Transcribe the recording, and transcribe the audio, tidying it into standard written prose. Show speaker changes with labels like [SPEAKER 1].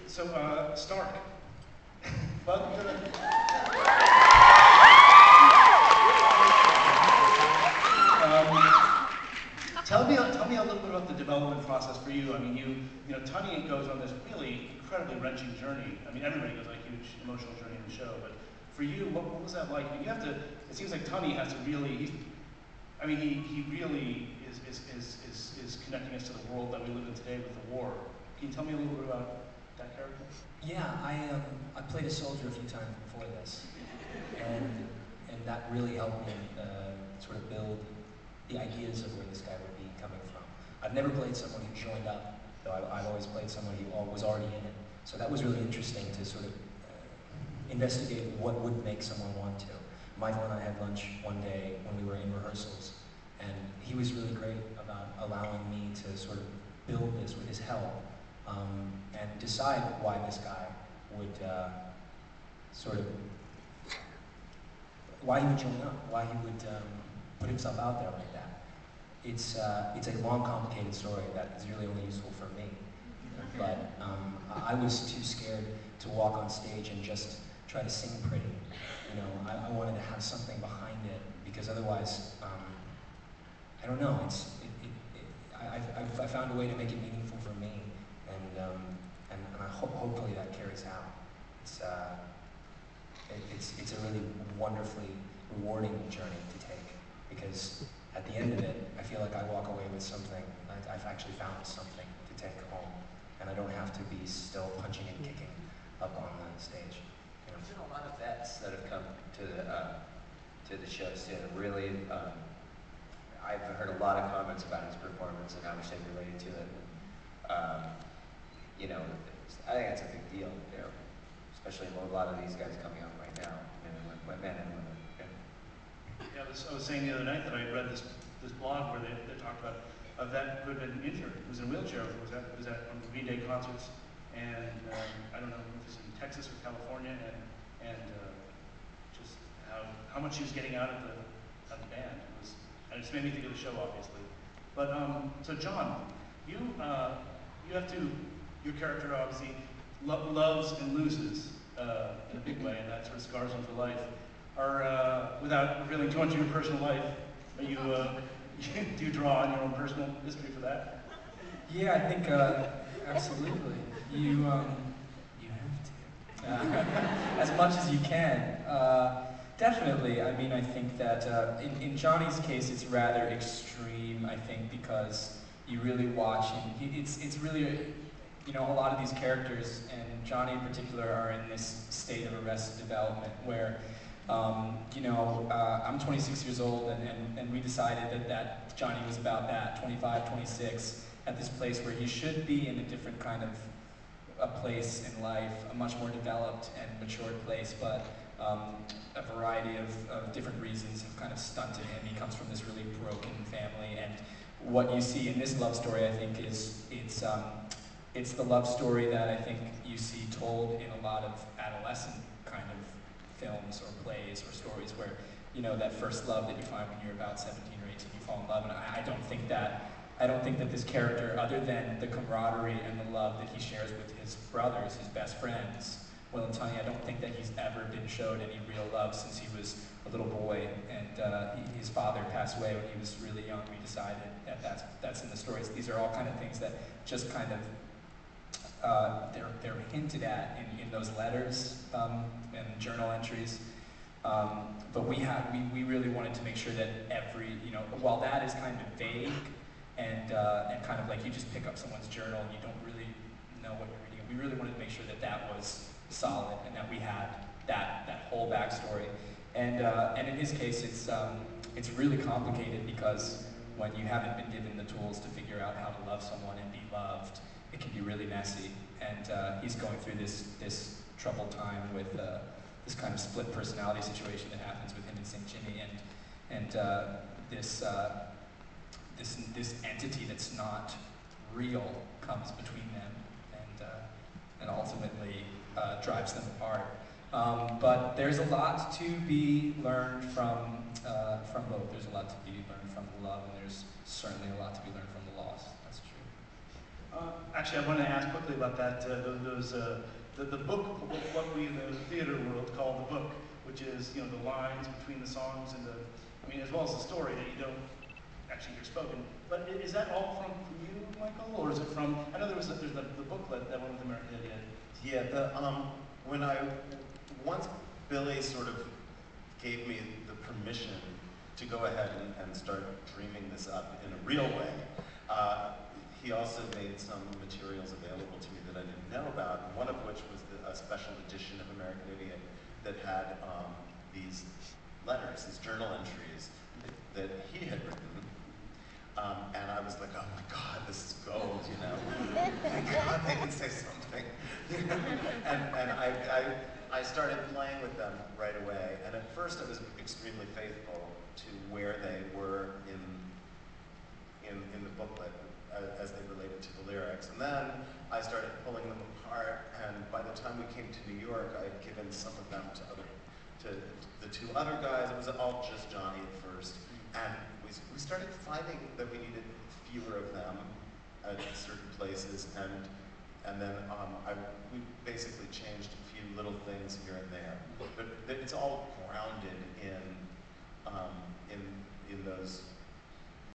[SPEAKER 1] So, Stark. Welcome to the... Tell me a little bit about the development process for you. I mean, you know, Tunney goes on this really incredibly wrenching journey. I mean, everybody goes on a huge emotional journey in the show, but for you, what was that like? I mean, you have to. It seems like Tunney has to really. He really is connecting us to the world that we live in today with the war. Can you tell me a little bit about that character?
[SPEAKER 2] Yeah, I played a soldier a few times before this, and that really helped me sort of build the ideas of where this guy would be coming from. I've never played someone who joined up, though I've always played someone who was already in it. So that was really interesting to sort of investigate what would make someone want to. Michael and I had lunch one day when we were in rehearsals, and he was really great about allowing me to sort of build this with his help and decide why this guy would why he would join up, why he would put himself out there like that. It's a long, complicated story that is really only useful for me. But I was too scared to walk on stage and just try to sing pretty. You know, I wanted to have something behind it because otherwise, I don't know. I found a way to make it meaningful for me, and hopefully that carries out. It's a really wonderfully rewarding journey to take because at the end of it, I feel like I walk away with something. I've actually found something to take home, and I don't have to be still punching and kicking up on the stage. You know?
[SPEAKER 3] There's been a lot of vets that have come to the shows too. Really, I've heard a lot of comments about his performance and how much they related to it. You know, I think it's a big deal. You know, especially with a lot of these guys coming out right now, men and women.
[SPEAKER 1] Yeah, I was saying the other night that I read this blog where they talked about a vet who had been injured, who was in a wheelchair, was at one of the V-Day concerts, and I don't know if it was in Texas or California, and just how much he was getting out of the band. And it just made me think of the show, obviously. But so John, you have to, your character obviously loves and loses in a big way, and that sort of scars him for life. Without revealing too much of your personal life, do you draw on your own personal history for that?
[SPEAKER 2] Yeah, I think absolutely. You have to as much as you can. Definitely. I mean, I think that in Johnny's case, it's rather extreme. I think because you really watch him. It's really, you know, a lot of these characters, and Johnny in particular, are in this state of arrested development where. You know, I'm 26 years old, and we decided that Johnny was about that, 25, 26, at this place where he should be in a different kind of a place in life, a much more developed and matured place, but a variety of different reasons have kind of stunted him. He comes from this really broken family, and what you see in this love story, I think, is it's the love story that I think you see told in a lot of adolescent kind of films or plays or stories where, you know, that first love that you find when you're about 17 or 18, you fall in love, and I don't think that this character, other than the camaraderie and the love that he shares with his brothers, his best friends, Will and Tunney, I don't think that he's ever been showed any real love since he was a little boy, and his father passed away when he was really young. We decided that that's in the stories. These are all kind of things that just kind of they're hinted at in those letters and journal entries, but we really wanted to make sure that every, you know, while that is kind of vague and kind of like you just pick up someone's journal and you don't really know what you're reading, we really wanted to make sure that that was solid and that we had that whole backstory. And in his case, it's really complicated because when you haven't been given the tools to figure out how to love someone and be loved, it can be really messy, and he's going through this troubled time with this kind of split personality situation that happens with him and St. Jimmy, and this entity that's not real comes between them, and ultimately drives them apart. But there's a lot to be learned from both. There's a lot to be learned from the love, and there's certainly a lot to be learned from the loss. That's true.
[SPEAKER 1] Actually, I want to ask quickly about that. The book, what we in the theater world call the book, which is the lines between the songs and as well as the story that you don't actually hear spoken. But is that all from you, Michael, or is it from? I know there's the booklet that went with American Idiot.
[SPEAKER 4] Yeah. Once Billy sort of gave me the permission to go ahead and start dreaming this up in a real way. He also made some materials available to me that I didn't know about, one of which was a special edition of American Idiot that had these letters, these journal entries that he had written. And I was like, oh my God, this is gold, Thank God they can say something. and I started playing with them right away. And at first I was extremely faithful to where they were in the booklet as they related to the lyrics. And then I started pulling them apart, and by the time we came to New York, I had given some of them to the two other guys. It was all just Johnny at first. And we started finding that we needed fewer of them at certain places, and then we basically changed a few little things here and there. But it's all grounded in those